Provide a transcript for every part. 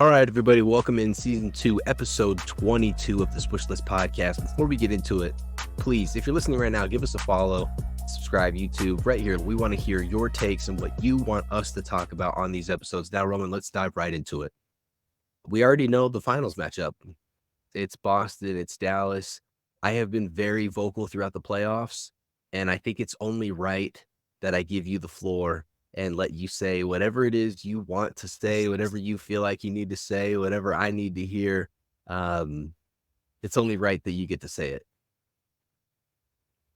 All right, everybody, welcome in season 2, episode 22 of the Swishlist Podcast. Before we get into it, please, if you're listening right now, give us a follow, subscribe, YouTube. Right here, we want to hear your takes and what you want us to talk about on these episodes. Now, Roman, let's dive right into it. We already know the finals matchup. It's Boston, it's Dallas. I have been very vocal throughout the playoffs, and I think it's only right that I give you the floor and let you say whatever it is you want to say, whatever you feel like you need to say, whatever I need to hear. It's only right that you get to say it.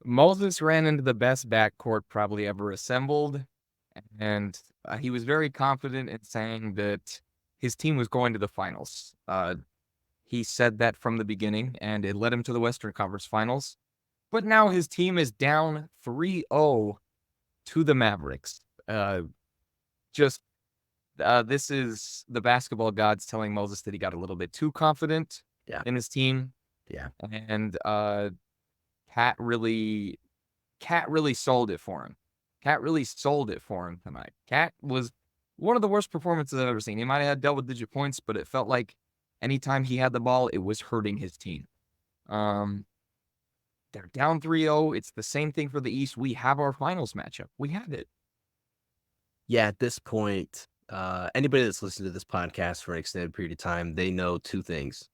Moses ran into the best backcourt probably ever assembled, and he was very confident in saying that his team was going to the finals. He said that from the beginning, and it led him to the Western Conference Finals. But now his team is down 3-0 to the Mavericks. This is the basketball gods telling Moses that he got a little bit too confident in his team. Yeah. And Cat really sold it for him. Cat really sold it for him tonight. Cat was one of the worst performances I've ever seen. He might have had double-digit points, but it felt like anytime he had the ball, it was hurting his team. They're down 3-0. It's the same thing for the East. We have our finals matchup. We have it. Yeah, at this point, anybody that's listened to this podcast for an extended period of time, they know two things.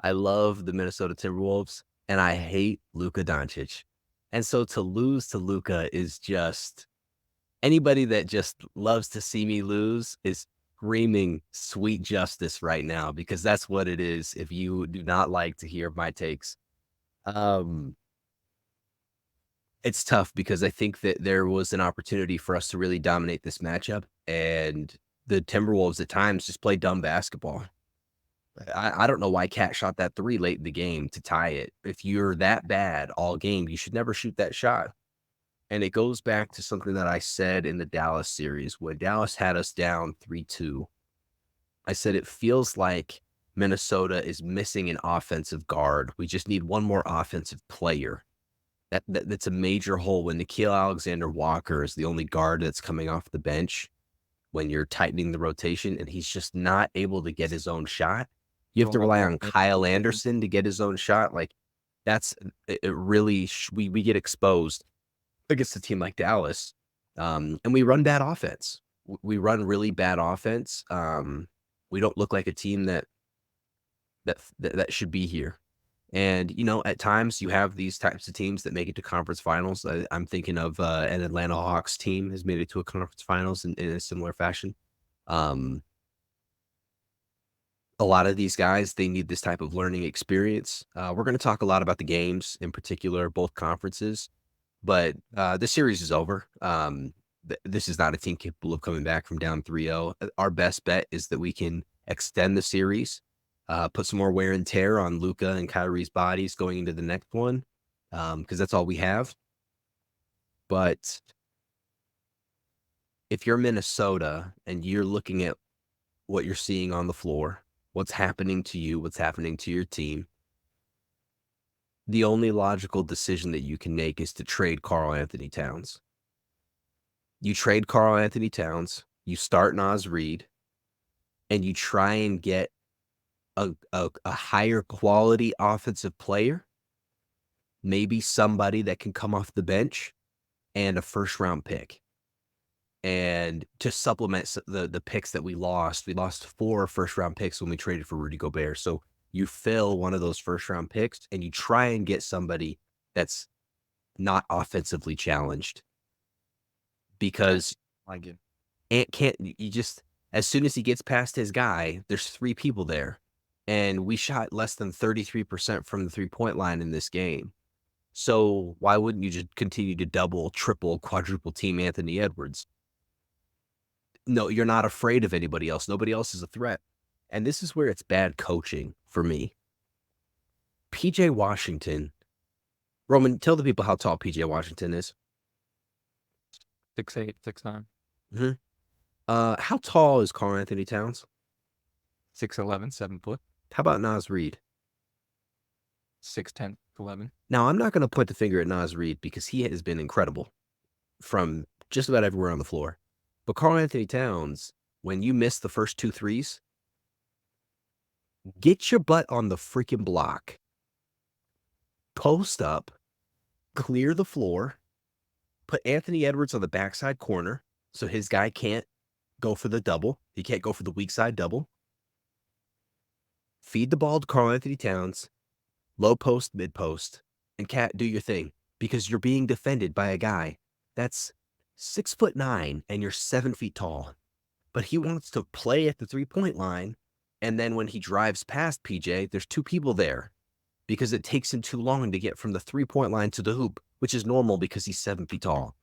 I love the Minnesota Timberwolves, and I hate Luka Doncic. And so to lose to Luka is just, anybody that just loves to see me lose is screaming sweet justice right now, because that's what it is if you do not like to hear my takes. It's tough because I think that there was an opportunity for us to really dominate this matchup, and the Timberwolves at times just play dumb basketball. I don't know why Cat shot that three late in the game to tie it. If you're that bad all game, you should never shoot that shot. And it goes back to something that I said in the Dallas series when Dallas had us down 3-2. I said it feels like Minnesota is missing an offensive guard. We just need one more offensive player. That's a major hole when Nickeil Alexander-Walker is the only guard that's coming off the bench when you're tightening the rotation, and he's just not able to get his own shot. You have to rely on Kyle Anderson to get his own shot. Like, that's it. Really, we get exposed against a team like Dallas, and we run bad offense. We run really bad offense. We don't look like a team that should be here. And, you know, at times you have these types of teams that make it to conference finals. I'm thinking of an Atlanta Hawks team has made it to a conference finals in a similar fashion. A lot of these guys, they need this type of learning experience. We're going to talk a lot about the games in particular, both conferences, but the series is over. This is not a team capable of coming back from down 3-0. Our best bet is that we can extend the series, put some more wear and tear on Luka and Kyrie's bodies going into the next one, because that's all we have. But if you're Minnesota and you're looking at what you're seeing on the floor, what's happening to you, what's happening to your team, the only logical decision that you can make is to trade Karl-Anthony Towns. You trade Karl-Anthony Towns, you start Naz Reid, and you try and get a higher quality offensive player, maybe somebody that can come off the bench, and a first-round pick. And to supplement the picks that we lost 4 first-round picks when we traded for Rudy Gobert. So you fill one of those first-round picks, and you try and get somebody that's not offensively challenged. Because Ant can't, you just, as soon as he gets past his guy, there's 3 people there. And we shot less than 33% from the 3-point line in this game. So why wouldn't you just continue to double, triple, quadruple team Anthony Edwards? No, you're not afraid of anybody else. Nobody else is a threat. And this is where it's bad coaching for me. PJ Washington. Roman, tell the people how tall PJ Washington is. 6'8", 6'9". Mm-hmm. How tall is Karl-Anthony Towns? 6'11", 7 foot. How about Naz Reid? 6'10", 11. Now, I'm not going to point the finger at Naz Reid because he has been incredible from just about everywhere on the floor. But Karl-Anthony Towns, when you miss the first 2 threes, Get your butt on the freaking block. Post up, clear the floor, put Anthony Edwards on the backside corner so his guy can't go for the double. He can't go for the weak side double. Feed the ball to Karl Anthony Towns, low post, mid post, and Cat, do your thing, because you're being defended by a guy that's 6'9" and you're 7 feet tall. But he wants to play at the 3-point line, and then when he drives past PJ, there's two people there because it takes him too long to get from the 3-point line to the hoop, which is normal because he's 7 feet tall.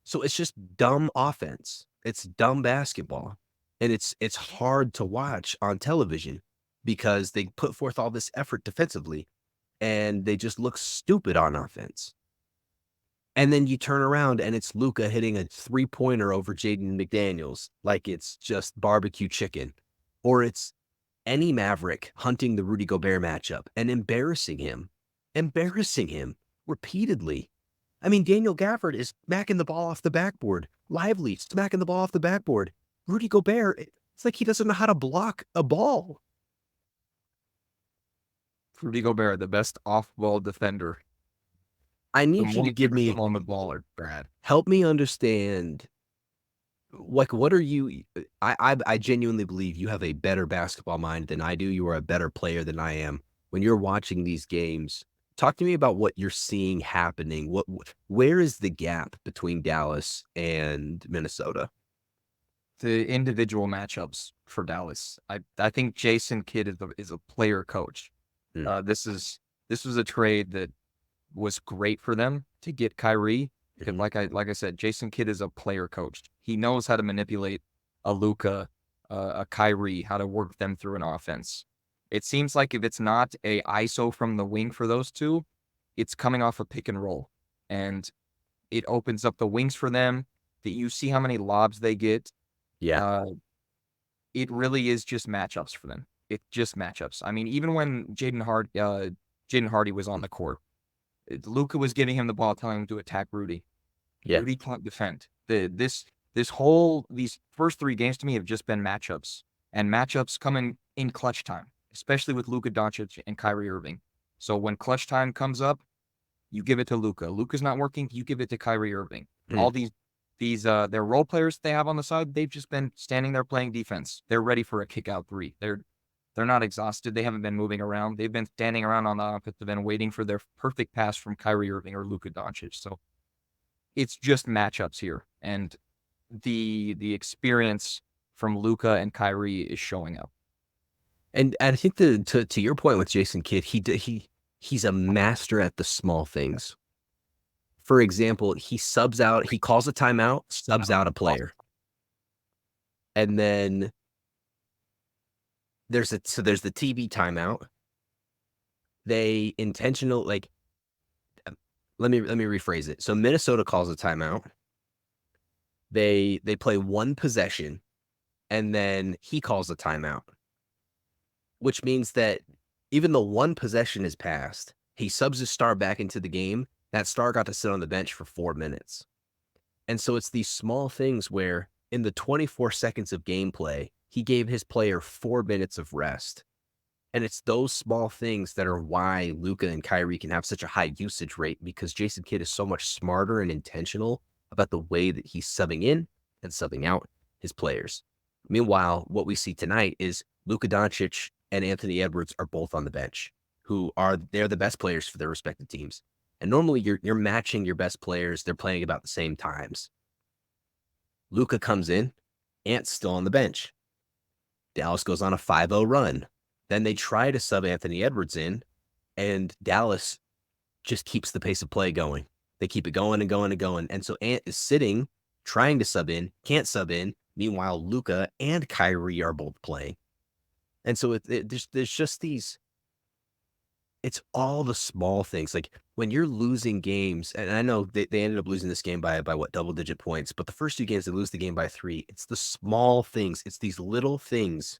So it's just dumb offense. It's dumb basketball. And it's hard to watch on television because they put forth all this effort defensively and they just look stupid on offense. And then you turn around and it's Luka hitting a 3-pointer over Jaden McDaniels like it's just barbecue chicken. Or it's any Maverick hunting the Rudy Gobert matchup and embarrassing him repeatedly. I mean, Daniel Gafford is smacking the ball off the backboard. Lively, smacking the ball off the backboard. Rudy Gobert, it's like he doesn't know how to block a ball. Rudy Gobert, the best off-ball defender. I need you to give me on the ball, or Brad. Help me understand. Like, what are you? I genuinely believe you have a better basketball mind than I do. You are a better player than I am. When you're watching these games, talk to me about what you're seeing happening. Where is the gap between Dallas and Minnesota? The individual matchups for Dallas. I think Jason Kidd is a player coach. This was a trade that was great for them to get Kyrie. And like I said, Jason Kidd is a player coach. He knows how to manipulate a Luka, a Kyrie, how to work them through an offense. It seems like if it's not a ISO from the wing for those two, it's coming off a pick and roll. And it opens up the wings for them. That you see how many lobs they get. Yeah. It really is just matchups for them. It's just matchups. I mean, even when Jaden Hardy was on the court, Luka was giving him the ball, telling him to attack Rudy. Yeah. Rudy can't defend. These first 3 games to me have just been matchups, and matchups come in clutch time, especially with Luka Doncic and Kyrie Irving. So when clutch time comes up, you give it to Luka. Luka's not working, you give it to Kyrie Irving. All these their role players they have on the side, they've just been standing there playing defense. They're ready for a kick out 3. They're not exhausted. They haven't been moving around. They've been standing around on the offense. They've been waiting for their perfect pass from Kyrie Irving or Luka Doncic. So it's just matchups here. And the experience from Luka and Kyrie is showing up. And I think to your point with Jason Kidd, he's a master at the small things. For example, he calls a timeout, subs out a player. And then there's the TV timeout. They let me rephrase it. So Minnesota calls a timeout. They play one possession, and then he calls a timeout, which means that even though one possession is passed, he subs his star back into the game. That star got to sit on the bench for 4 minutes. And so it's these small things where in the 24 seconds of gameplay, he gave his player 4 minutes of rest. And it's those small things that are why Luka and Kyrie can have such a high usage rate, because Jason Kidd is so much smarter and intentional about the way that he's subbing in and subbing out his players. Meanwhile, what we see tonight is Luka Doncic and Anthony Edwards are both on the bench, they're the best players for their respective teams. And normally you're matching your best players. They're playing about the same times. Luka comes in, Ant's still on the bench. Dallas goes on a 5-0 run. Then they try to sub Anthony Edwards in, and Dallas just keeps the pace of play going. They keep it going and going and going. And so Ant is sitting, trying to sub in, can't sub in. Meanwhile, Luka and Kyrie are both playing. And so there's just these, it's all the small things. Like when you're losing games, and I know they ended up losing this game by what, double-digit points, but the first 2 games, they lose the game by 3. It's the small things. It's these little things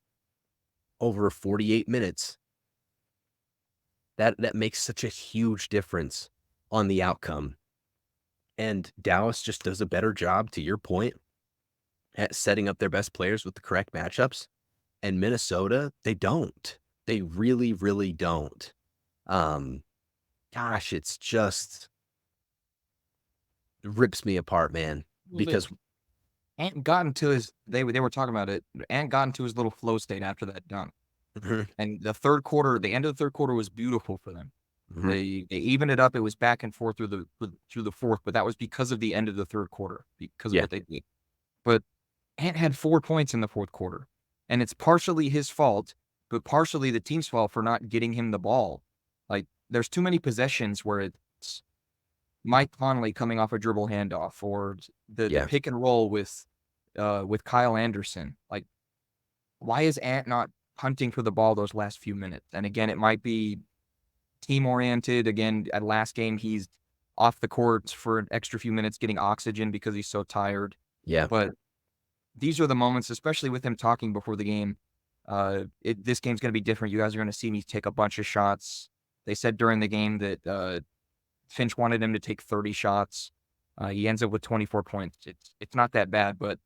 over 48 minutes that makes such a huge difference on the outcome. And Dallas just does a better job, to your point, at setting up their best players with the correct matchups. And Minnesota, they don't. They really, really don't. Gosh, it's just rips me apart, man. Well, Because Ant got into his they were talking about it. Ant got into his little flow state after that dunk. Mhm, And the end of the third quarter was beautiful for them. mhm. They evened it up. It was back and forth through the fourth, but that was because of the end of the third quarter, because of Yeah, what they did. But Ant had 4 points in the fourth quarter, and it's partially his fault, but partially the team's fault for not getting him the ball. Like, there's too many possessions where it's Mike Conley coming off a dribble handoff or the yeah. pick and roll with Kyle Anderson. Like, why is Ant not hunting for the ball those last few minutes? And again, it might be team oriented. Again, at last game, he's off the court for an extra few minutes getting oxygen because he's so tired. Yeah. But these are the moments, especially with him talking before the game. This game's going to be different. You guys are going to see me take a bunch of shots. They said during the game that Finch wanted him to take 30 shots. He ends up with 24 points. It's not that bad, but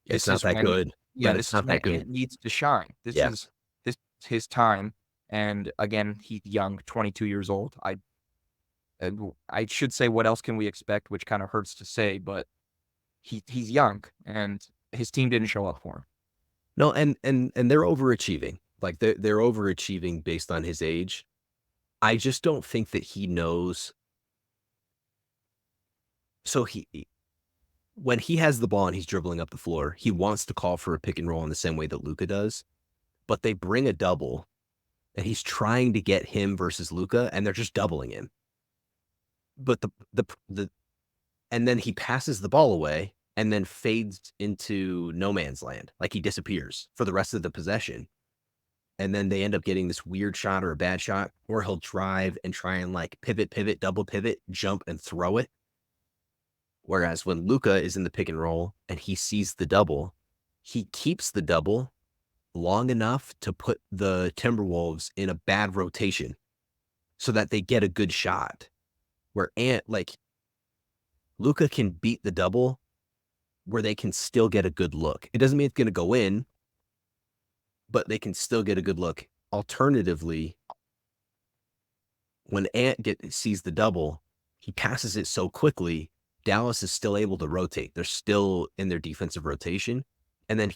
It's this not is that when, good, yeah, but this it's is not when that good. Ant needs to shine. Yeah. This is his time. And again, he's young, 22 years old. I should say, what else can we expect, which kind of hurts to say, but he's young, and his team didn't show up for him. No, and they're overachieving. Like they're overachieving based on his age. I just don't think that he knows. So when he has the ball and he's dribbling up the floor, he wants to call for a pick and roll in the same way that Luka does. But they bring a double, and he's trying to get him versus Luka, and they're just doubling him. But the and then he passes the ball away and then fades into no man's land. Like he disappears for the rest of the possession. And then they end up getting this weird shot or a bad shot, or he'll drive and try and like pivot, double pivot, jump and throw it. Whereas when Luka is in the pick and roll and he sees the double, he keeps the double long enough to put the Timberwolves in a bad rotation so that they get a good shot. Where Luka can beat the double where they can still get a good look. It doesn't mean it's going to go in, but they can still get a good look. Alternatively, when Ant sees the double, he passes it so quickly, Dallas is still able to rotate. They're still in their defensive rotation. And then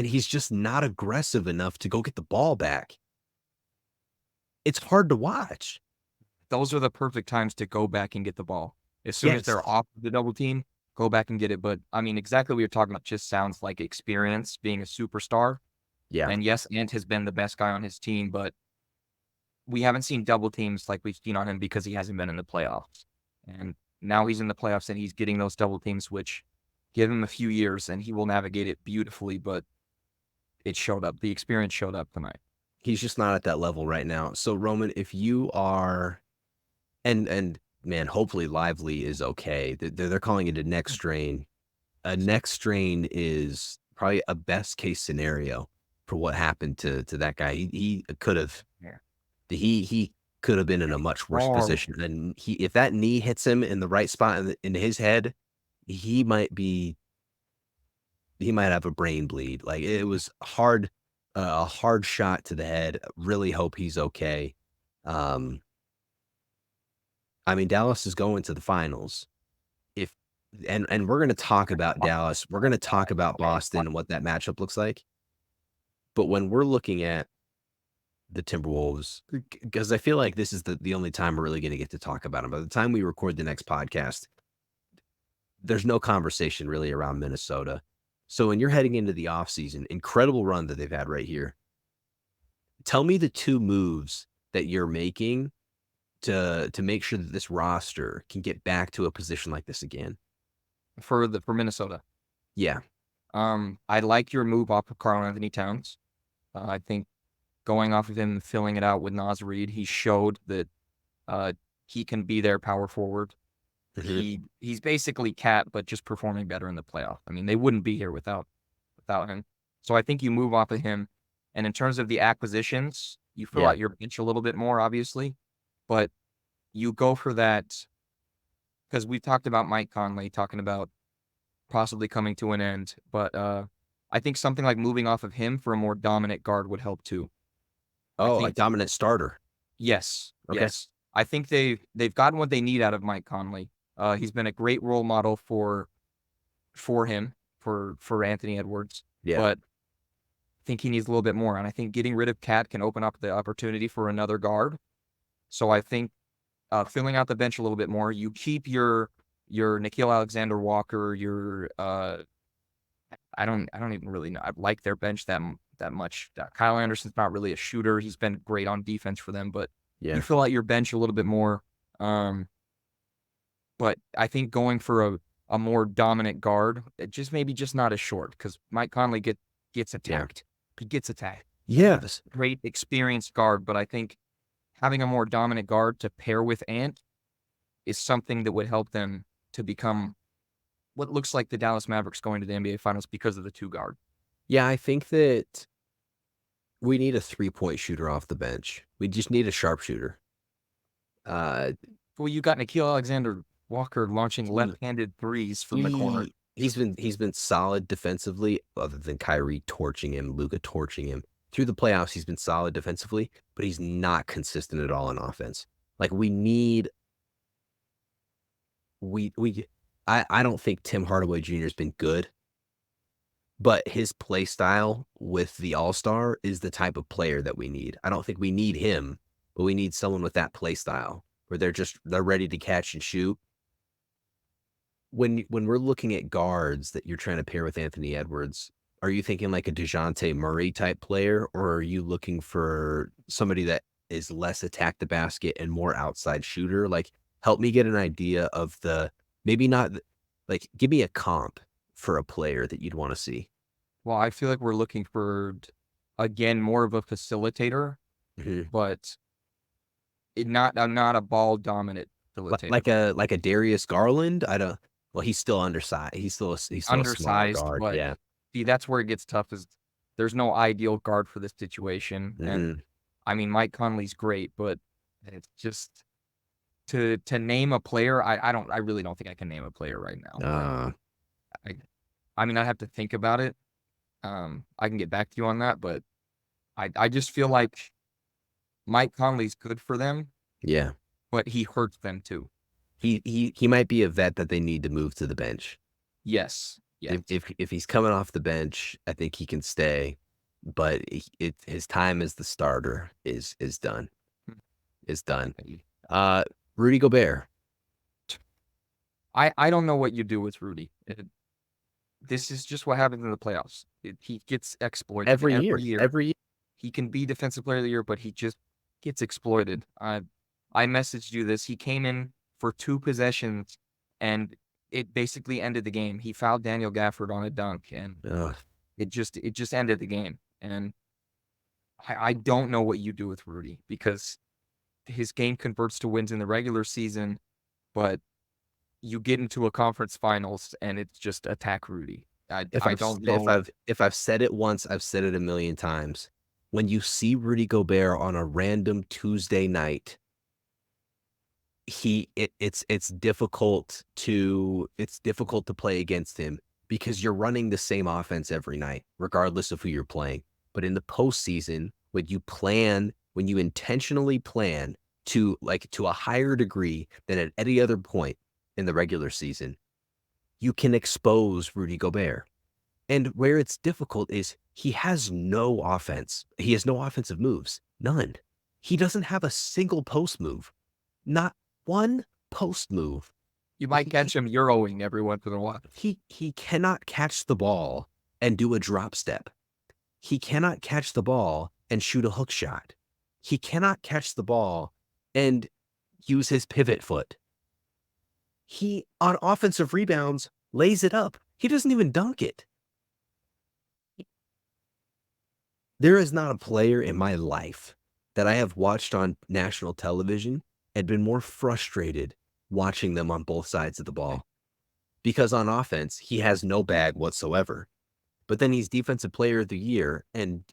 he's just not aggressive enough to go get the ball back. It's hard to watch. Those are the perfect times to go back and get the ball. As soon as they're off the double team, go back and get it. But I mean, exactly what you're talking about just sounds like experience, being a superstar. Yeah. And yes, Ant has been the best guy on his team, but we haven't seen double teams like we've seen on him because he hasn't been in the playoffs. And now he's in the playoffs and he's getting those double teams, which give him a few years and he will navigate it beautifully. But it showed up. The experience showed up tonight. He's just not at that level right now. So Roman, if you are, and man, hopefully Lively is okay. They're calling it a neck strain. A neck strain is probably a best case scenario for what happened to that guy. He could have, he could have been in a much worse position. And if that knee hits him in the right spot in his head, he might have a brain bleed. Like it was a hard shot to the head. Really hope he's okay. I mean, Dallas is going to the finals. And we're going to talk about Dallas. We're going to talk about Boston and what that matchup looks like. But when we're looking at the Timberwolves, because I feel like this is the only time we're really going to get to talk about them. By the time we record the next podcast, there's no conversation really around Minnesota. So when you're heading into the offseason, incredible run that they've had right here. Tell me the two moves that you're making to make sure that this roster can get back to a position like this again. For Minnesota. Yeah. I like your move off of Karl Anthony Towns. I think going off of him and filling it out with Naz Reid, he showed that he can be their power forward. Mm-hmm. He's basically Cat, but just performing better in the playoff. I mean, they wouldn't be here without him. So I think you move off of him. And in terms of the acquisitions, you fill out your bench a little bit more, obviously, but you go for that because we've talked about Mike Conley talking about possibly coming to an end, but I think something like moving off of him for a more dominant guard would help too. I Oh, a think dominant starter. yes, Okay. yes. I think they've gotten what they need out of Mike Conley. He's been a great role model for him, for Anthony Edwards, Yeah. but I think he needs a little bit more. And I think getting rid of Cat can open up the opportunity for another guard. So I think filling out the bench a little bit more. You keep your Nickeil Alexander-Walker, your I don't even really know. I like their bench that much. Kyle Anderson's not really a shooter. He's been great on defense for them, but you Yeah. fill out your bench a little bit more. But I think going for a more dominant guard, just maybe just not as short, because Mike Conley gets Yeah. attacked. He gets attacked. Yes. Great experienced guard, but I think having a more dominant guard to pair with Ant is something that would help them to become what looks like the Dallas Mavericks going to the NBA Finals because of the two guard. Yeah, I think that we need a 3-point shooter off the bench. We just need a sharpshooter. Well, you got Nickeil Alexander-Walker launching left-handed threes from the corner. He's been solid defensively, other than Kyrie torching him, Luka torching him. Through the playoffs, he's been solid defensively, but he's not consistent at all in offense. Like I don't think Tim Hardaway Jr. has been good, but his play style with the All-Star is the type of player that we need. I don't think we need him, but we need someone with that play style where they're ready to catch and shoot. When we're looking at guards that you're trying to pair with Anthony Edwards, are you thinking like a DeJounte Murray type player, or are you looking for somebody that is less attack the basket and more outside shooter? Like, help me get an idea of maybe not like, give me a comp for a player that you'd want to see. Well, I feel like we're looking for, again, more of a facilitator, but not a ball dominant facilitator. Like a Darius Garland. Well, he's still undersized. He's still a small Undersized, guard. but Yeah. see, that's where it gets tough. Is there's no ideal guard for this situation, and I mean Mike Conley's great, but it's just to name a player. I really don't think I can name a player right now. I mean, I have to think about it. I can get back to you on that, but I just feel like Mike Conley's good for them. Yeah. But he hurts them too. He might be a vet that they need to move to the bench. Yes. Yeah. If he's coming off the bench, I think he can stay, but his time as the starter is done. Is done. Rudy Gobert. I don't know what you do with Rudy. This is just what happens in the playoffs. He gets exploited every year. Every year. He can be Defensive Player of the Year, but he just gets exploited. I messaged you this. He came in for 2 possessions, and it basically ended the game. He fouled Daniel Gafford on a dunk, and it just ended the game. And I don't know what you do with Rudy, because his game converts to wins in the regular season, but you get into a conference finals and it's just attack Rudy. I don't know. If I've said it once, I've said it a million times. When you see Rudy Gobert on a random Tuesday night, it's difficult to play against him, because you're running the same offense every night, regardless of who you're playing. But in the postseason, when you intentionally plan to a higher degree than at any other point in the regular season, you can expose Rudy Gobert. And where it's difficult is he has no offense. He has no offensive moves. None. He doesn't have a single post move. Not one post move. You might catch him Euroing every once in a while. He cannot catch the ball and do a drop step. He cannot catch the ball and shoot a hook shot. He cannot catch the ball and use his pivot foot. He, on offensive rebounds, lays it up. He doesn't even dunk it. There is not a player in my life that I have watched on national television and been more frustrated watching them on both sides of the ball. Because on offense, he has no bag whatsoever. But then he's Defensive Player of the Year, and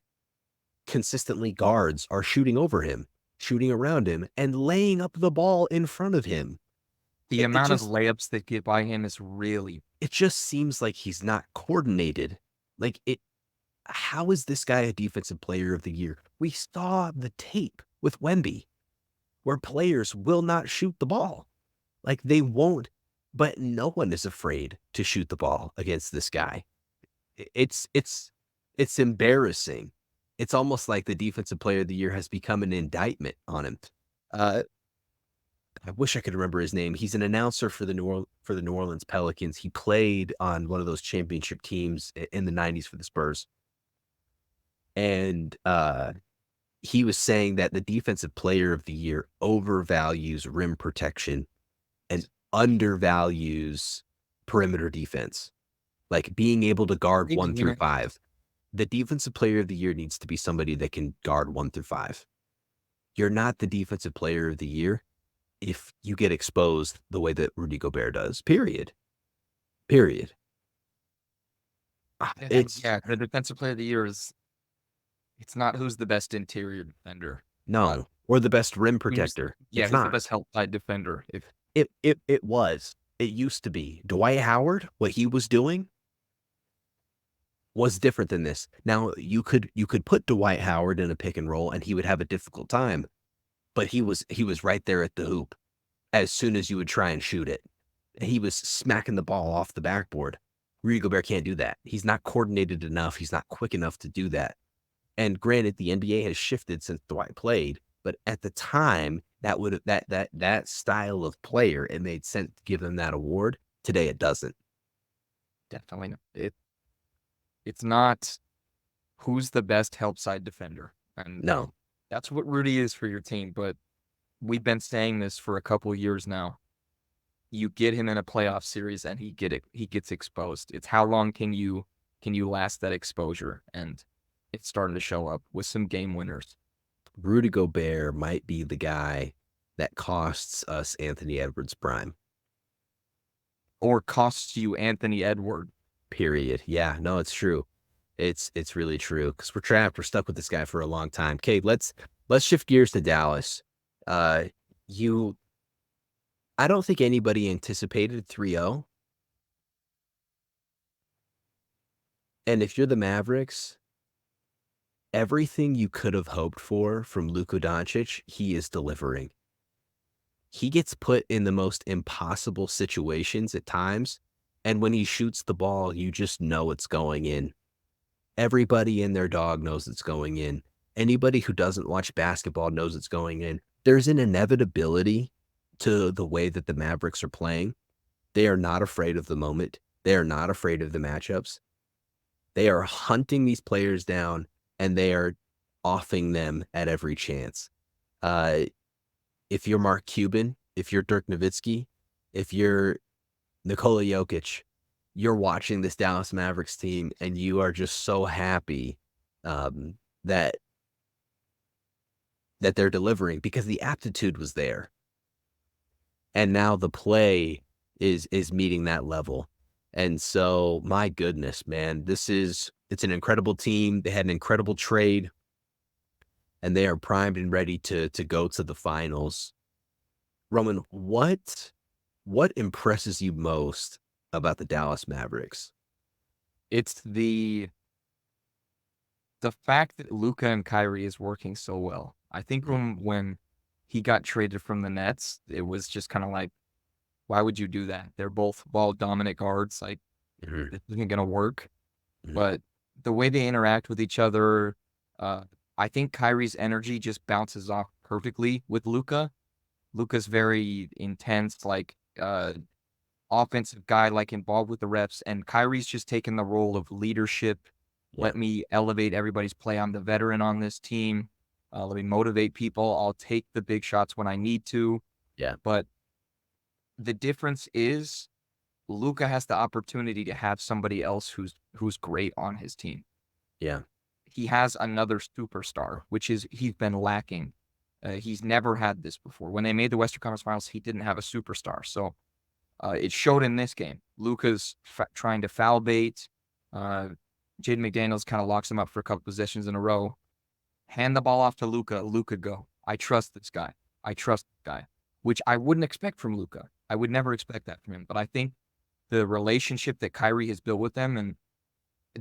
consistently guards are shooting over him, shooting around him, and laying up the ball in front of him. The amount of layups that get by him is really... It just seems like he's not coordinated. how is this guy a defensive player of the year? We saw the tape with Wemby where players will not shoot the ball. Like they won't, but no one is afraid to shoot the ball against this guy. It's embarrassing. It's almost like the defensive player of the year has become an indictment on him. I wish I could remember his name. He's an announcer for the New Orleans Pelicans. He played on one of those championship teams in the 90s for the Spurs. And he was saying that the defensive player of the year overvalues rim protection and undervalues perimeter defense. Like being able to guard 1 through 5. The defensive player of the year needs to be somebody that can guard 1 through 5. You're not the defensive player of the year if you get exposed the way that Rudy Gobert does. Period. The defensive player of the year it's not who's the best interior defender. No, or the best rim protector. Who's the best help side defender. It used to be. Dwight Howard, what he was doing was different than this. Now you could put Dwight Howard in a pick and roll and he would have a difficult time, but he was right there at the hoop as soon as you would try and shoot it. He was smacking the ball off the backboard. Rudy Gobert can't do that. He's not coordinated enough. He's not quick enough to do that. And granted, the NBA has shifted since Dwight played, but at the time, that style of player, it made sense to give him that award. Today, it doesn't. Definitely not. It's not who's the best help side defender. And no, that's what Rudy is for your team. But we've been saying this for a couple of years now. You get him in a playoff series and he gets exposed. It's how long can you last that exposure? And it's starting to show up with some game winners. Rudy Gobert might be the guy that costs us Anthony Edwards' prime. Or costs you Anthony Edwards. Period. Yeah, no, it's true. It's really true because we're trapped. We're stuck with this guy for a long time. Okay, let's shift gears to Dallas. I don't think anybody anticipated 3-0. And if you're the Mavericks, everything you could have hoped for from Luka Doncic, he is delivering. He gets put in the most impossible situations at times, and when he shoots the ball, you just know it's going in. Everybody and their dog knows it's going in. Anybody who doesn't watch basketball knows it's going in. There's an inevitability to the way that the Mavericks are playing. They are not afraid of the moment. They are not afraid of the matchups. They are hunting these players down, and they are offing them at every chance. If you're Mark Cuban, if you're Dirk Nowitzki, if you're Nikola Jokic, you're watching this Dallas Mavericks team, and you are just so happy that they're delivering because the aptitude was there. And now the play is meeting that level. And so, my goodness, man, it's an incredible team. They had an incredible trade, and they are primed and ready to go to the finals. Roman, what impresses you most about the Dallas Mavericks? It's the fact that Luka and Kyrie is working so well. I think when he got traded from the Nets, it was just kind of like, why would you do that? They're both ball dominant guards. Like, It isn't going to work. But the way they interact with each other, I think Kyrie's energy just bounces off perfectly with Luka. Luka's very intense, like offensive guy, like involved with the reps, and Kyrie's just taken the role of leadership. Yeah. Let me elevate everybody's play. I'm the veteran on this team. Let me motivate people. I'll take the big shots when I need to. Yeah. But the difference is Luka has the opportunity to have somebody else who's great on his team. Yeah. He has another superstar, which is he's been lacking. He's never had this before. When they made the Western Conference Finals, he didn't have a superstar. So it showed in this game. Luka's trying to foul bait. Jaden McDaniels kind of locks him up for a couple possessions in a row. Hand the ball off to Luka. Luka, go. I trust this guy. Which I wouldn't expect from Luka. I would never expect that from him. But I think the relationship that Kyrie has built with them, and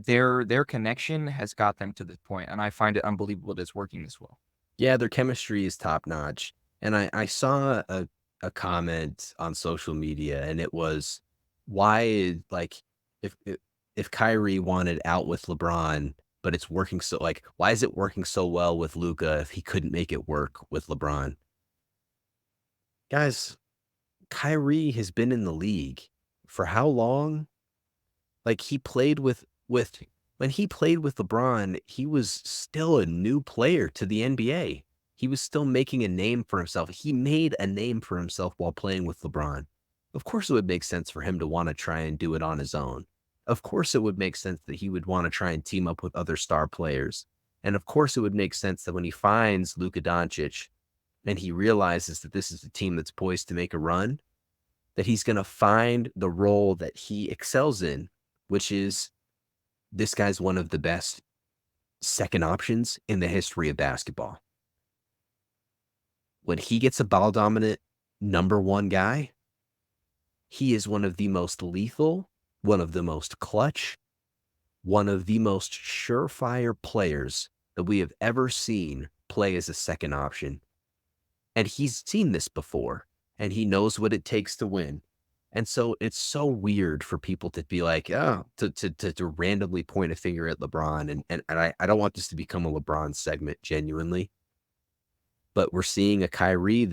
their connection has got them to this point, and I find it unbelievable that it's working this well. Yeah, their chemistry is top notch. And I saw a comment on social media, and it was, why, like, if Kyrie wanted out with LeBron, but it's working so, like, why is it working so well with Luka if he couldn't make it work with LeBron? Guys, Kyrie has been in the league for how long? Like, he played with when he played with LeBron, he was still a new player to the NBA. He was still making a name for himself. He made a name for himself while playing with LeBron. Of course, it would make sense for him to want to try and do it on his own. Of course, it would make sense that he would want to try and team up with other star players. And of course, it would make sense that when he finds Luka Doncic and he realizes that this is a team that's poised to make a run, that he's going to find the role that he excels in, which is, this guy's one of the best second options in the history of basketball. When he gets a ball dominant number one guy, he is one of the most lethal, one of the most clutch, one of the most surefire players that we have ever seen play as a second option. And he's seen this before, and he knows what it takes to win. And so it's so weird for people to be like, oh, to randomly point a finger at LeBron. And I don't want this to become a LeBron segment, genuinely. But we're seeing a Kyrie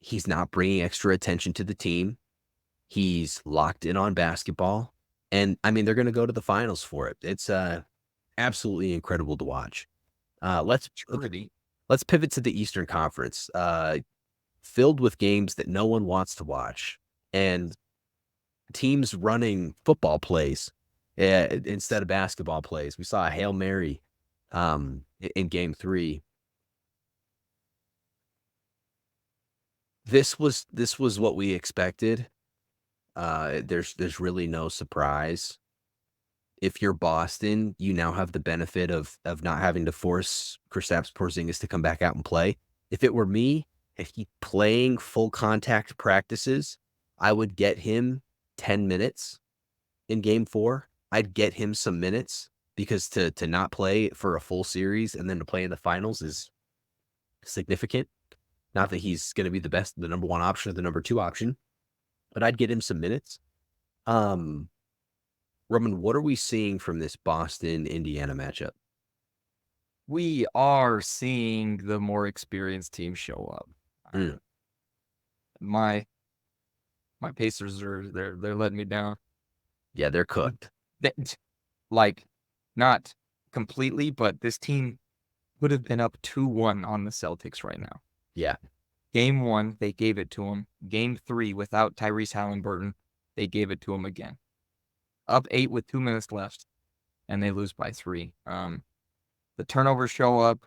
he's not bringing extra attention to the team. He's locked in on basketball. And I mean, they're going to go to the finals for it. It's absolutely incredible to watch. Let's pivot to the Eastern Conference, filled with games that no one wants to watch, and teams running football plays instead of basketball plays. We saw a Hail Mary in Game 3. This was what we expected. There's really no surprise. If you're Boston, you now have the benefit of not having to force Kristaps Porzingis to come back out and play. If it were me, if he's playing full contact practices, I would get him 10 minutes in Game 4. I'd get him some minutes, because to not play for a full series and then to play in the finals is significant. Not that he's going to be the number one option or the number two option, but I'd get him some minutes. Roman, what are we seeing from this Boston-Indiana matchup? We are seeing the more experienced team show up. My Pacers they're letting me down. Yeah, they're cooked. Like, not completely, but this team would have been up 2-1 on the Celtics right now. Yeah. Game 1, they gave it to him. Game 3, without Tyrese Halliburton, they gave it to him again. Up 8 with 2 minutes left, and they lose by 3. The turnovers show up.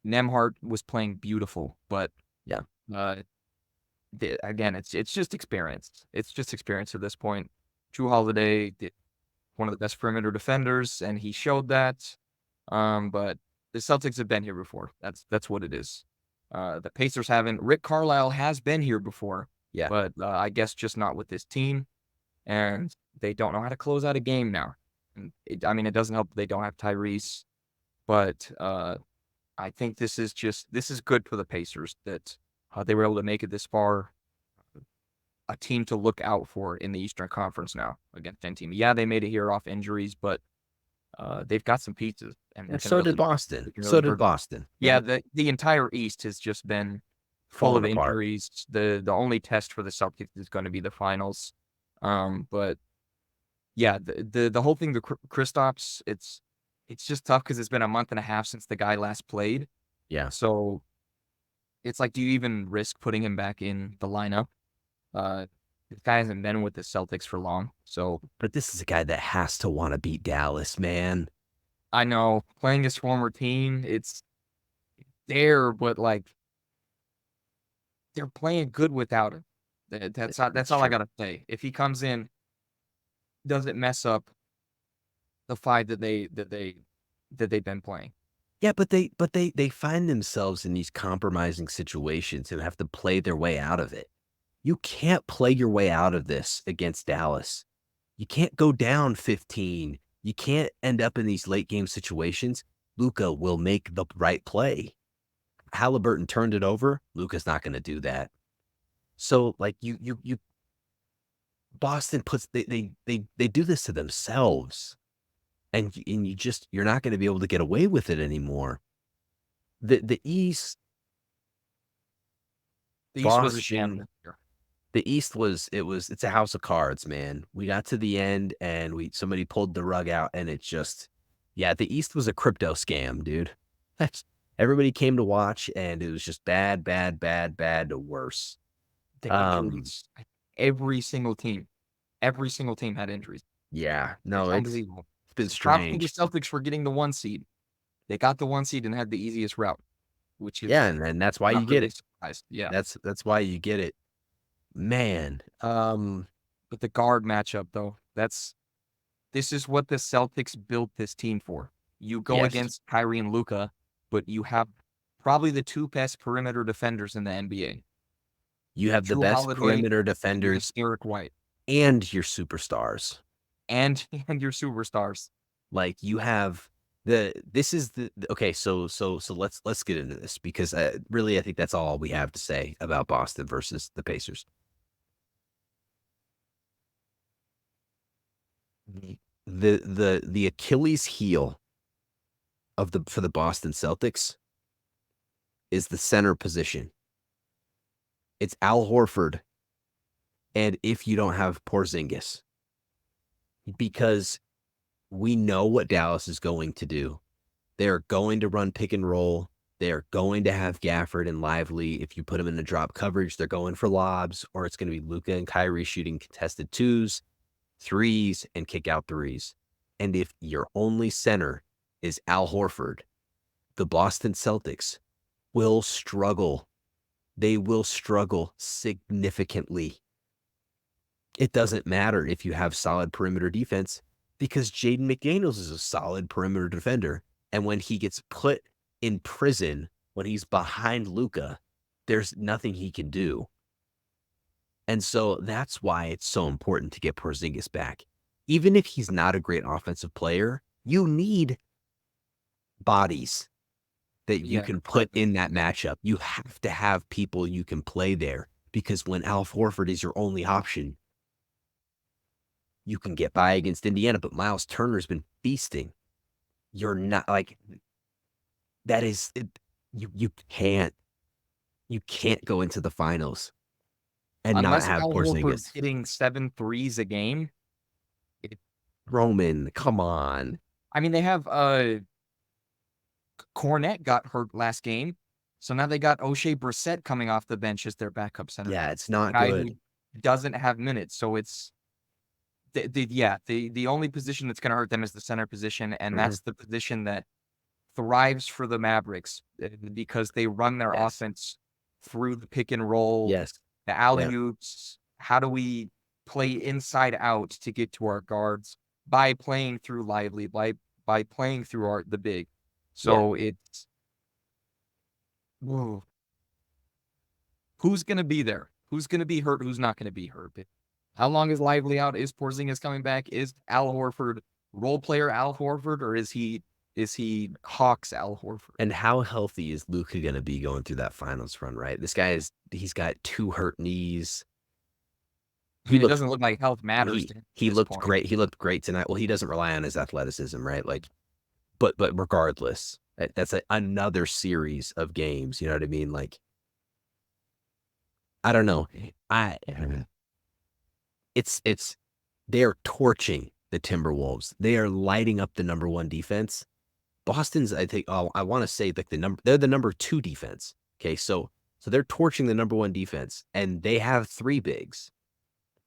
Nembhard was playing beautiful, but yeah, again, it's just experience. It's just experience at this point. Jrue Holiday, one of the best perimeter defenders, and he showed that. But the Celtics have been here before. That's what it is. The Pacers haven't. Rick Carlisle has been here before. Yeah, but I guess just not with this team, and they don't know how to close out a game now. And it doesn't help that they don't have Tyrese, but I think this is good for the Pacers that they were able to make it this far. A team to look out for in the Eastern Conference now against any team. Yeah, they made it here off injuries, but they've got some pieces. And so did Boston. Yeah, the entire East has just been full of injuries. The only test for the Celtics is going to be the finals. But yeah, the whole thing, the Kristaps, it's just tough because it's been a month and a half since the guy last played. Yeah. So it's like, do you even risk putting him back in the lineup? This guy hasn't been with the Celtics for long. So, but this is a guy that has to want to beat Dallas, man. I know, playing his former team, it's there, but like, they're playing good without him. That's all I gotta say. If he comes in, doesn't mess up the fight that they've been playing. Yeah, but they find themselves in these compromising situations and have to play their way out of it. You can't play your way out of this against Dallas. You can't go down 15. You can't end up in these late game situations. Luka will make the right play. Halliburton turned it over. Luka's not going to do that. So like Boston puts they do this to themselves, and you're not going to be able to get away with it anymore. The East, The East was a Boston, sham. the East it's a house of cards, man. We got to the end and somebody pulled the rug out, and it just, yeah, the East was a crypto scam, dude. Everybody came to watch, and it was just bad to worse. The injuries. Every single team had injuries. Yeah, It's no, it's unbelievable. been Probably the strange. Celtics for getting the 1 seed. They got the 1 seed and had the easiest route, which is Yeah, and that's why you not get really it. surprised. Yeah. That's why you get it. Man, But the guard matchup, though, this is what the Celtics built this team for. You go yes, against Kyrie and Luka, but you have probably the 2 best perimeter defenders in the NBA. you have the Jrue best Holiday perimeter and defenders Eric White. and your superstars. And your superstars. Like you have okay, so let's get into this, because really I think that's all we have to say about Boston versus the Pacers. The Achilles heel for the Boston Celtics is the center position. It's Al Horford, and if you don't have Porzingis, because we know what Dallas is going to do. They're going to run pick and roll. They're going to have Gafford and Lively. If you put them in a drop coverage, they're going for lobs, or it's going to be Luka and Kyrie shooting contested 2s, 3s, and kick out 3s. And if your only center is Al Horford, the Boston Celtics will struggle. They will struggle significantly. It doesn't matter if you have solid perimeter defense, because Jaden McDaniels is a solid perimeter defender. And when he gets put in prison, when he's behind Luka, there's nothing he can do. And so that's why it's so important to get Porzingis back. Even if he's not a great offensive player, you need bodies that you can put in that matchup. You have to have people you can play there, because when Al Horford is your only option, you can get by against Indiana, but Miles Turner's been feasting. You're not like that is it, you can't go into the finals and not Unless have Al Horford's Porzingis. hitting 7 threes a game. Roman, come on. I mean, they have Cornette got hurt last game, so now they got O'Shea Brissett coming off the bench as their backup center. Yeah, it's not guy good. who doesn't have minutes, so it's the only position that's going to hurt them is the center position, and that's the position that thrives for the Mavericks because they run their offense through the pick and roll, the alley-oops. How do we play inside out to get to our guards? By playing through Lively, by playing through the big. So it's who's going to be there? Who's going to be hurt? Who's not going to be hurt? How long is Lively out? Is Porzingis coming back? Is Al Horford role player Al Horford, or is he Hawks Al Horford? And how healthy is Luka going to be going through that finals run, right? This guy he's got 2 hurt knees. I mean, it doesn't look like health matters. He looked great. He looked great tonight. Well, he doesn't rely on his athleticism, right? Like, but regardless, that's another series of games. You know what I mean? Like, I don't know. It's they're torching the Timberwolves. They are lighting up the number 1 defense. Boston's, I think, I want to say like they're the number 2 defense. Okay, so they're torching the number 1 defense, and they have 3 bigs.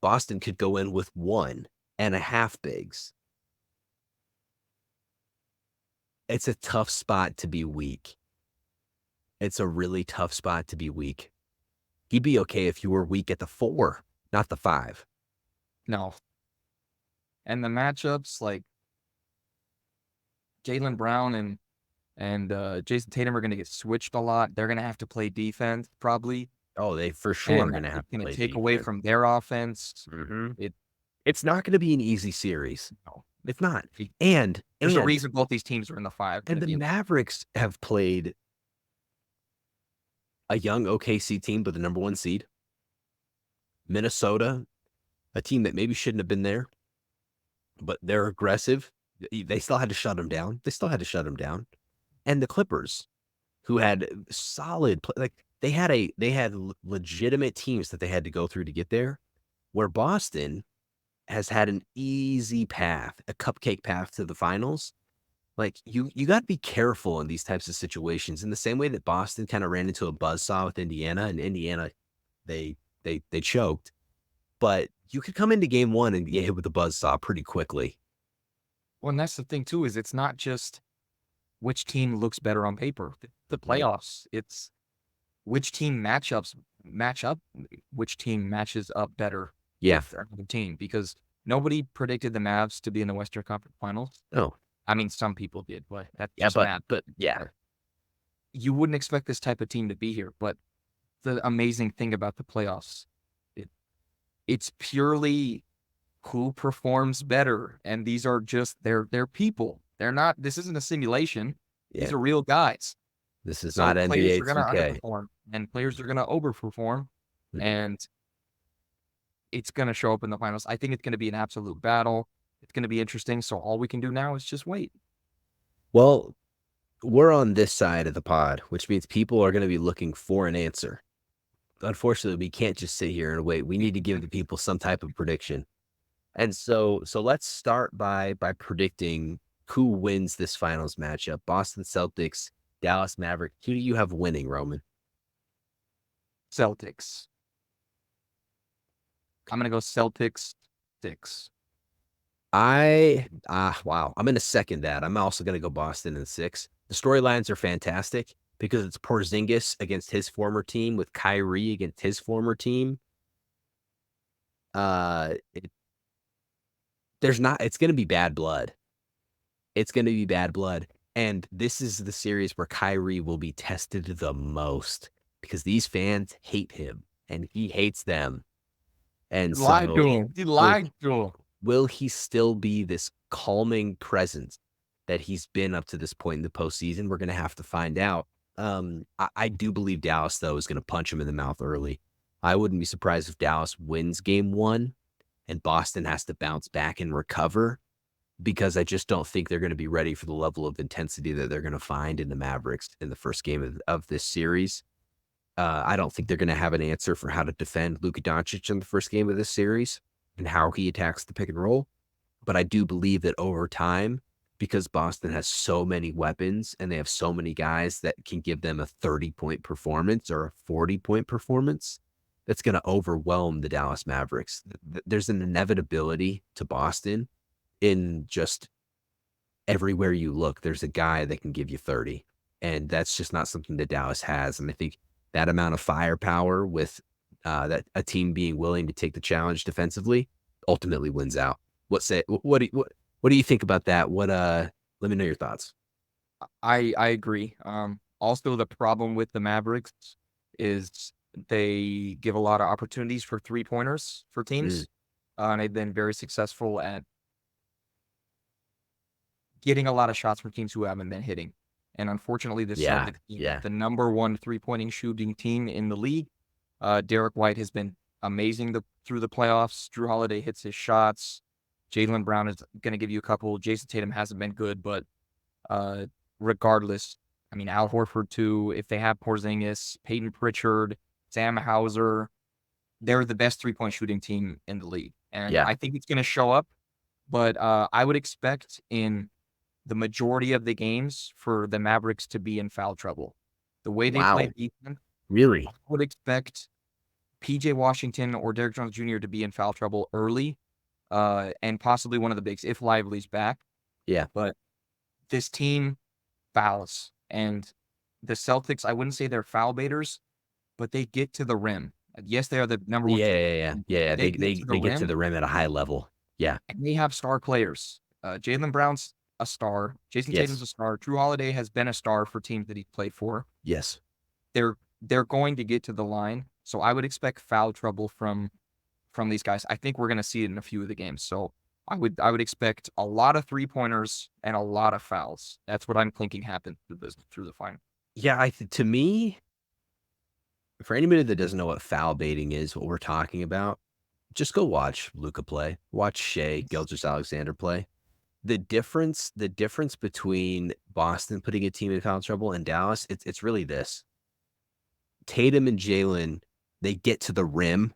Boston could go in with 1.5 bigs. It's a tough spot to be weak. It's a really tough spot to be weak. You'd be okay if you were weak at the 4, not the 5. No. And the matchups, like Jaylen Brown and Jayson Tatum are going to get switched a lot. They're going to have to play defense probably. Oh, they for sure are going to have to play take away from their offense. It's not going to be an easy series. No. It's not. And There's a reason both these teams are in the 5. And the Mavericks have played a young OKC team with the number 1 seed. Minnesota, a team that maybe shouldn't have been there, but they're aggressive. They still had to shut them down. And the Clippers, who had solid, they had legitimate teams that they had to go through to get there, where Boston has had an easy path, a cupcake path to the finals. Like, you got to be careful in these types of situations. In the same way that Boston kind of ran into a buzzsaw with Indiana, and Indiana, they choked. But you could come into game 1 and get hit with a buzzsaw pretty quickly. Well, and that's the thing too, is it's not just which team looks better on paper. The playoffs, it's which team match up, which team matches up better with another team. Because nobody predicted the Mavs to be in the Western Conference Finals. Oh. I mean, some people did, but that's just mad. But yeah. You wouldn't expect this type of team to be here. But the amazing thing about the playoffs, it's purely who performs better. And these are just, they're people. They're not, this isn't a simulation. These are real guys. This is not NBA 2K. Players are going to underperform and players are going to overperform. And it's going to show up in the finals. I think it's going to be an absolute battle. It's going to be interesting. So all we can do now is just wait. Well, we're on this side of the pod, which means people are going to be looking for an answer. Unfortunately, we can't just sit here and wait. We need to give the people some type of prediction. And so let's start by predicting who wins this finals matchup. Boston Celtics, Dallas Mavericks. Who do you have winning, Roman? Celtics. I'm going to go Celtics 6. Wow. I'm going to second that. I'm also going to go Boston in 6. The storylines are fantastic because it's Porzingis against his former team with Kyrie against his former team. It's going to be bad blood. It's going to be bad blood. And this is the series where Kyrie will be tested the most because these fans hate him and he hates them. And He lied to him. Will he still be this calming presence that he's been up to this point in the postseason? We're going to have to find out. I do believe Dallas, though, is going to punch him in the mouth early. I wouldn't be surprised if Dallas wins game 1 and Boston has to bounce back and recover because I just don't think they're going to be ready for the level of intensity that they're going to find in the Mavericks in the first game of this series. I don't think they're going to have an answer for how to defend Luka Doncic in the first game of this series and how he attacks the pick and roll. But I do believe that over time, because Boston has so many weapons and they have so many guys that can give them a 30-point performance or a 40-point performance, that's going to overwhelm the Dallas Mavericks. There's an inevitability to Boston in just everywhere you look. There's a guy that can give you 30. And that's just not something that Dallas has. And I think that amount of firepower with that a team being willing to take the challenge defensively ultimately wins out. What do you think about that? Let me know your thoughts. I agree. Also, the problem with the Mavericks is they give a lot of opportunities for 3-pointers for teams. And they've been very successful at getting a lot of shots from teams who haven't been hitting. And unfortunately, the Celtics team, the number 1 3-pointing shooting team in the league. Derek White has been amazing through the playoffs. Drew Holiday hits his shots. Jaylen Brown is going to give you a couple. Jayson Tatum hasn't been good, but regardless, I mean, Al Horford too. If they have Porzingis, Peyton Pritchard, Sam Hauser, they're the best 3-point shooting team in the league. And I think it's going to show up, but I would expect in the majority of the games for the Mavericks to be in foul trouble. The way they play defense, really, I would expect PJ Washington or Derrick Jones Jr. to be in foul trouble early, and possibly one of the bigs if Lively's back. Yeah. But this team fouls, and the Celtics, I wouldn't say they're foul baiters, but they get to the rim. Yes, they are the number 1. Yeah. They get to the rim at a high level. Yeah. And they have star players. Jaylen Brown's a star. Jayson Tatum's a star. Drew Holiday has been a star for teams that he's played for. Yes. They're going to get to the line. So I would expect foul trouble from from these guys. I think we're going to see it in a few of the games. So I would expect a lot of 3-pointers and a lot of fouls. That's what I'm thinking happened through the final. Yeah, to me, for anybody that doesn't know what foul baiting is, what we're talking about, just go watch Luka play. Watch Shea Gilgeous-Alexander play. The difference between Boston putting a team in foul trouble and Dallas, it's really this. Tatum and Jaylen, they get to the rim,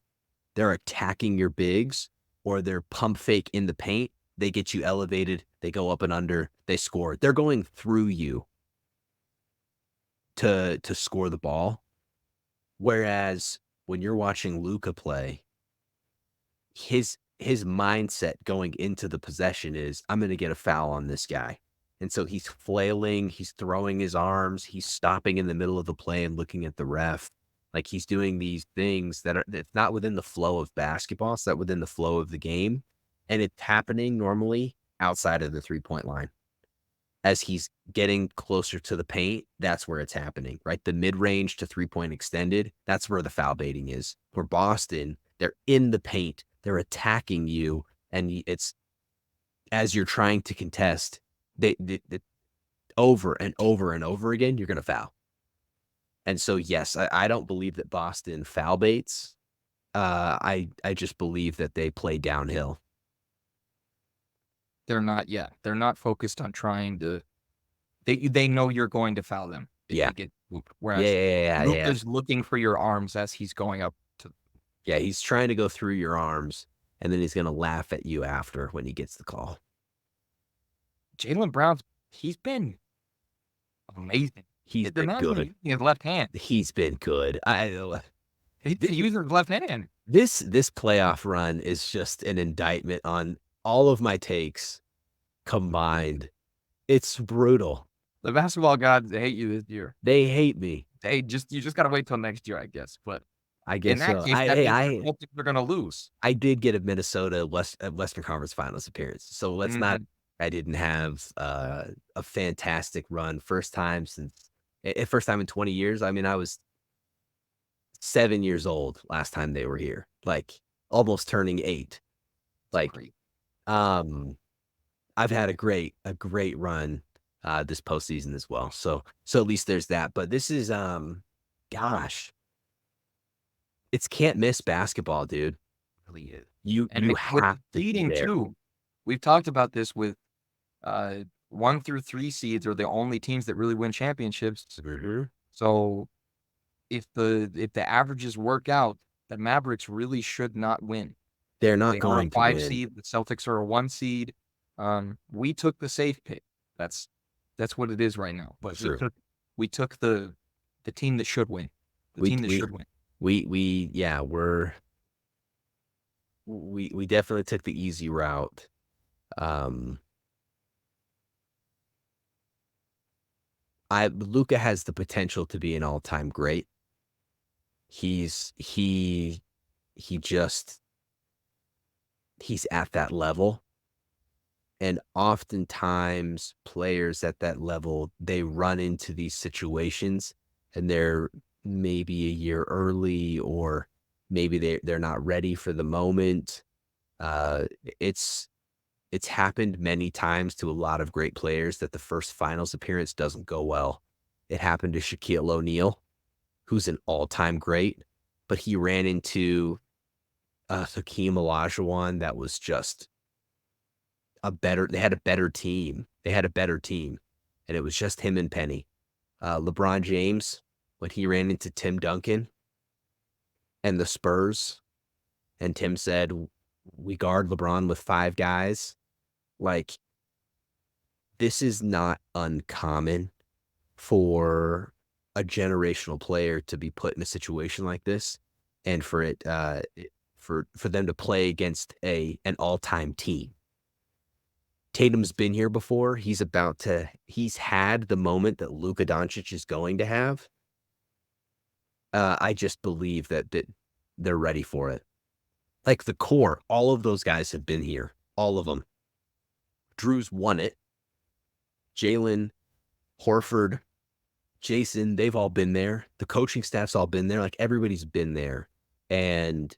they're attacking your bigs, or they're pump fake in the paint. They get you elevated, they go up and under, they score. They're going through you to score the ball. Whereas when you're watching Luka play, his mindset going into the possession is, I'm going to get a foul on this guy. And so he's flailing, he's throwing his arms, he's stopping in the middle of the play and looking at the ref. Like, he's doing these things that's not within the flow of basketball. It's not within the flow of the game. And it's happening normally outside of the 3-point line. As he's getting closer to the paint, that's where it's happening, right? The mid-range to 3-point extended, that's where the foul baiting is. For Boston, they're in the paint, they're attacking you, and it's as you're trying to contest, they over and over and over again, you're going to foul. And so, yes, I don't believe that Boston foul baits. I just believe that they play downhill. They're not focused on trying to. They know you're going to foul them. Yeah. Whereas Luka's looking for your arms as he's going up to. Yeah, he's trying to go through your arms, and then he's going to laugh at you after when he gets the call. Jaylen Brown, he's been amazing. He's been good. His left hand. He's been good. He used his left hand. This playoff run is just an indictment on all of my takes combined. It's brutal. The basketball gods, they hate you this year. They hate me. You just gotta wait till next year, I guess. But I guess in that so. case, they're gonna lose. I did get a Minnesota Western Conference Finals appearance, so let's not. I didn't have a fantastic run. First time in 20 years. I mean, I was 7 years old last time they were here, like almost turning 8. Like, I've had a great run this postseason as well. So at least there's that. But this is gosh, it's can't miss basketball, dude. It really is. You have to leading too. We've talked about this with 1 through 3 seeds are the only teams that really win championships. Mm-hmm. So if the averages work out, the Mavericks really should not win. They're not going to win. 5 seed. The Celtics are a 1 seed. We took the safe pick. That's what it is right now. But we took the team that should win. The team that should win. We definitely took the easy route. Luka has the potential to be an all-time great. He's at that level. And oftentimes players at that level, they run into these situations and they're maybe a year early, or maybe they're not ready for the moment. It's happened many times to a lot of great players that the first finals appearance doesn't go well. It happened to Shaquille O'Neal, who's an all-time great, but he ran into Hakeem Olajuwon that was just they had a better team. And it was just him and Penny. LeBron James, when he ran into Tim Duncan and the Spurs, and Tim said, we guard LeBron with 5 guys. Like, this is not uncommon for a generational player to be put in a situation like this, and for it for them to play against an all-time team. Tatum's been here before. He's had the moment that Luka Doncic is going to have. I just believe that they're ready for it. Like, the core, all of those guys have been here. All of them. Drew's won it. Jaylen, Horford, Jayson, they've all been there. The coaching staff's all been there. Like, everybody's been there. And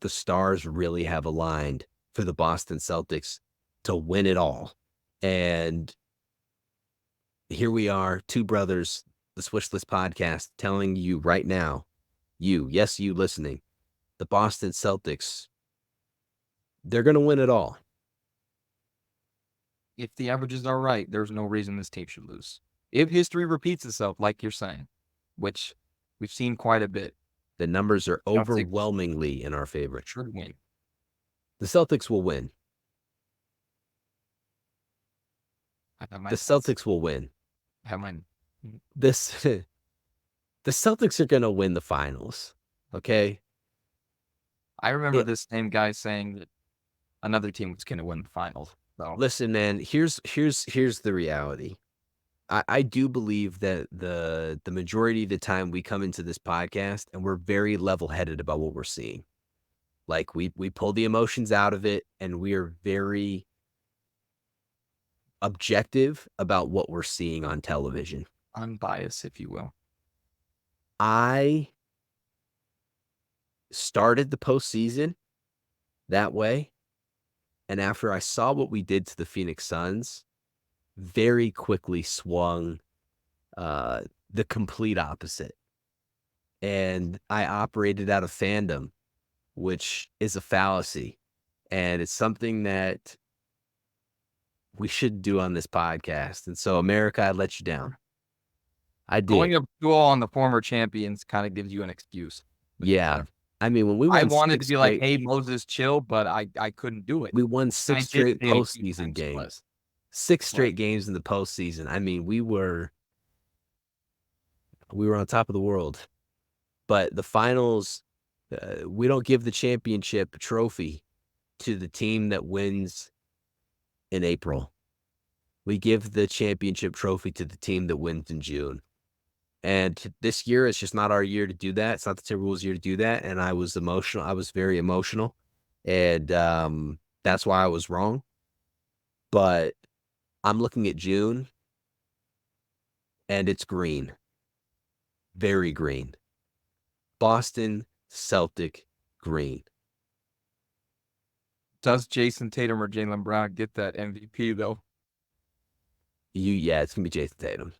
the stars really have aligned for the Boston Celtics to win it all. And here we are, two brothers, the Swishlist Podcast, telling you right now, you listening, the Boston Celtics, they're going to win it all. If the averages are right, there's no reason this team should lose. If history repeats itself, like you're saying, which we've seen quite a bit. The numbers are overwhelmingly in our favor. Should win. The Celtics will win. The Celtics will win. The Celtics are going to win the finals. Okay? I remember this same guy saying that another team was going to win the finals. So. Listen, man, here's the reality. I do believe that the majority of the time we come into this podcast and we're very level-headed about what we're seeing. Like we pull the emotions out of it and we are very objective about what we're seeing on television. Unbiased, if you will. I started the postseason that way. And after I saw what we did to the Phoenix Suns, very quickly swung the complete opposite. And I operated out of fandom, which is a fallacy. And it's something that we should do on this podcast. And so, America, I let you down. I did. Going up to all on the former champions kind of gives you an excuse. Yeah. I mean, when we I wanted to be like, hey, Moses, chill, but I couldn't do it. We won 6 straight postseason games. 6 straight games in the postseason. I mean, we were on top of the world. But the finals, we don't give the championship trophy to the team that wins in April. We give the championship trophy to the team that wins in June. And this year, it's just not our year to do that. It's not the Timberwolves' year to do that. And I was emotional. I was very emotional. And that's why I was wrong. But I'm looking at June, and it's green. Very green. Boston Celtic green. Does Jayson Tatum or Jaylen Brown get that MVP, though? Yeah, it's going to be Jayson Tatum.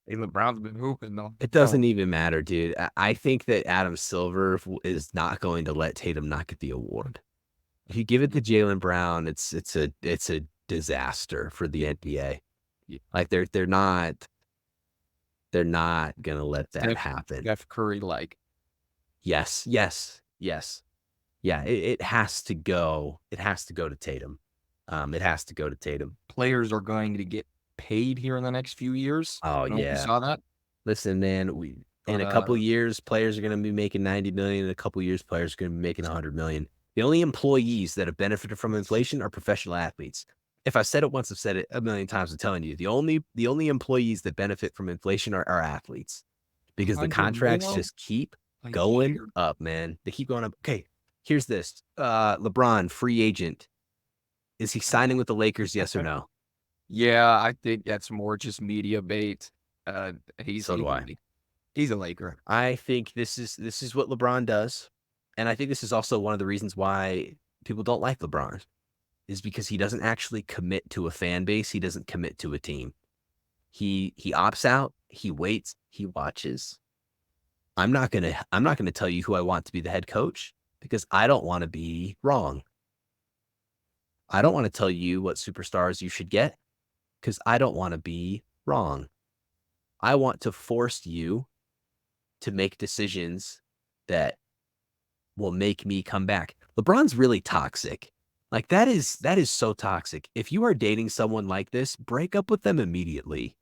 Jaylen Brown's been hooping, though. It doesn't even matter, dude. I think that Adam Silver is not going to let Tatum not get the award. If you give it to Jaylen Brown, it's a disaster for the NBA. Like they're not gonna let that happen. Steph Curry, like. Yes. Yeah, it has to go. It has to go to Tatum. It has to go to Tatum. Players are going to get paid here in the next few years. Oh, yeah. You saw that? Listen, man, in a couple of years, players are going to be making $90 million. In a couple of years, players are going to be making $100 million. The only employees that have benefited from inflation are professional athletes. If I've said it once, I've said it a million times. I'm telling you, the only employees that benefit from inflation are athletes, because the contracts just keep going up, man. They keep going up. Okay, here's this. LeBron, free agent. Is he signing with the Lakers? Yes or no? Yeah, I think that's more just media bait. He's a Laker. I think this is what LeBron does, and I think this is also one of the reasons why people don't like LeBron, is because he doesn't actually commit to a fan base. He doesn't commit to a team. He opts out. He waits. He watches. I'm not gonna tell you who I want to be the head coach, because I don't want to be wrong. I don't want to tell you what superstars you should get, because I don't want to be wrong. I want to force you to make decisions that will make me come back. LeBron's really toxic. Like that is so toxic. If you are dating someone like this, break up with them immediately.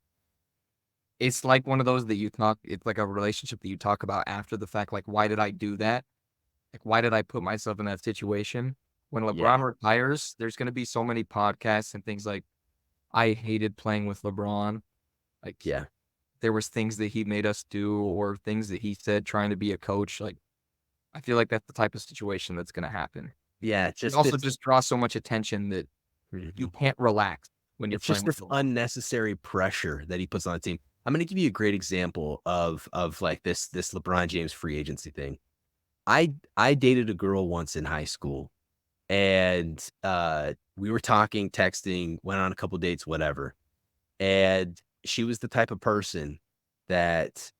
It's like one of those that it's like a relationship that you talk about after the fact. Like, why did I do that? Like, why did I put myself in that situation? When LeBron retires, there's going to be so many podcasts and things like, I hated playing with LeBron. Like, there was things that he made us do, or things that he said trying to be a coach. Like, I feel like that's the type of situation that's going to happen. Yeah, it also just draws so much attention that you can't relax when you're playing. It's just this unnecessary pressure that he puts on the team. I'm going to give you a great example of like this LeBron James free agency thing. I dated a girl once in high school, and we were talking, texting, went on a couple dates, whatever. And she was the type of person that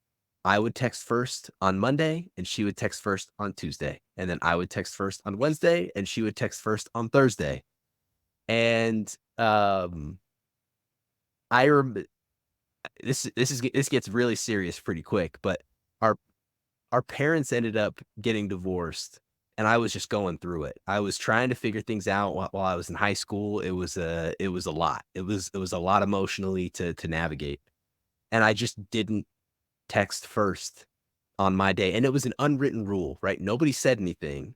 I would text first on Monday, and she would text first on Tuesday. And then I would text first on Wednesday, and she would text first on Thursday. And I remember this gets really serious pretty quick, but our our parents ended up getting divorced, and I was just going through it. I was trying to figure things out while I was in high school. It was a lot. It was a lot emotionally to navigate, and I just didn't text first on my day, and it was an unwritten rule, right? Nobody said anything,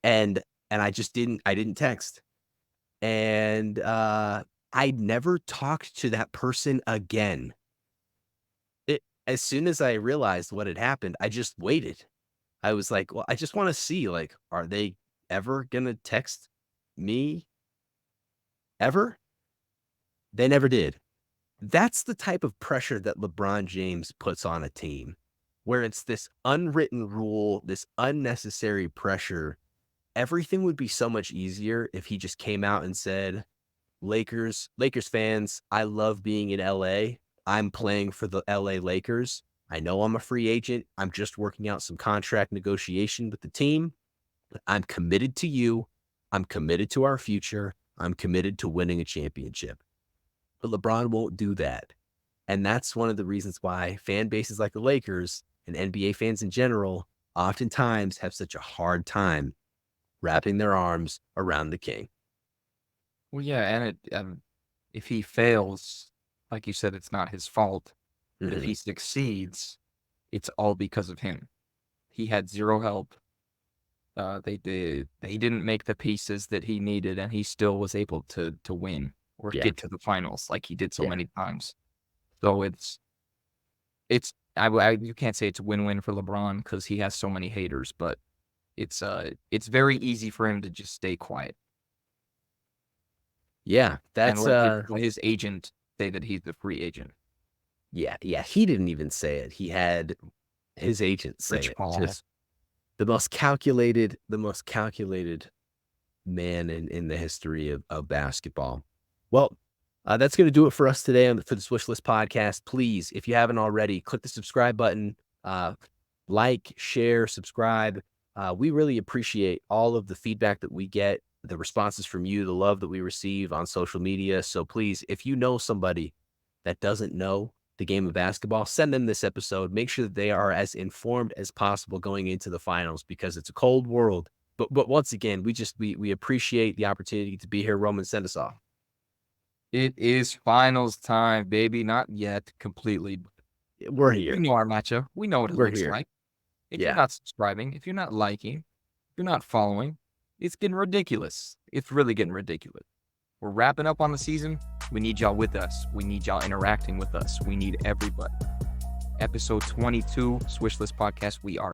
and I didn't text, and I never talked to that person again. As soon as I realized what had happened, I just waited. I was like, "Well, I just wanna see, like, are they ever gonna text me ever?" They never did. That's the type of pressure that LeBron James puts on a team, where it's this unwritten rule, this unnecessary pressure. Everything would be so much easier if he just came out and said, Lakers fans, I love being in LA. I'm playing for the LA Lakers. I know I'm a free agent. I'm just working out some contract negotiation with the team. But I'm committed to you. I'm committed to our future. I'm committed to winning a championship. But LeBron won't do that. And that's one of the reasons why fan bases like the Lakers and NBA fans in general oftentimes have such a hard time wrapping their arms around the king. Well, yeah, and if he fails, like you said, it's not his fault. But if Mhm. he succeeds, it's all because of him. He had zero help. They didn't make the pieces that he needed, and he still was able to win or Yeah. get to the finals like he did so Yeah. many times. So you can't say it's a win-win for LeBron because he has so many haters, but it's very easy for him to just stay quiet Yeah. and That's let his agent say that he's the free agent. yeah. He didn't even say it. He had his agent say Rich it. Paul. Just the most calculated man in the history of basketball. Well, that's going to do it for us today for the Swishlist Podcast. Please, if you haven't already, click the subscribe button, like, share, subscribe. We really appreciate all of the feedback that we get, the responses from you, the love that we receive on social media. So please, if you know somebody that doesn't know the game of basketball, send them this episode. Make sure that they are as informed as possible going into the finals, because it's a cold world. But once again, we appreciate the opportunity to be here. Roman, send us off. It is finals time, baby. Not yet completely. We're We here. know our matchup. We know what it We're looks here. like. If you're Yeah. not subscribing, if you're not liking, if you're not following, it's getting ridiculous. It's really getting ridiculous. We're wrapping up on the season. We need y'all with us. We need y'all interacting with us. We need everybody. Episode 22, Swishlist Podcast. We are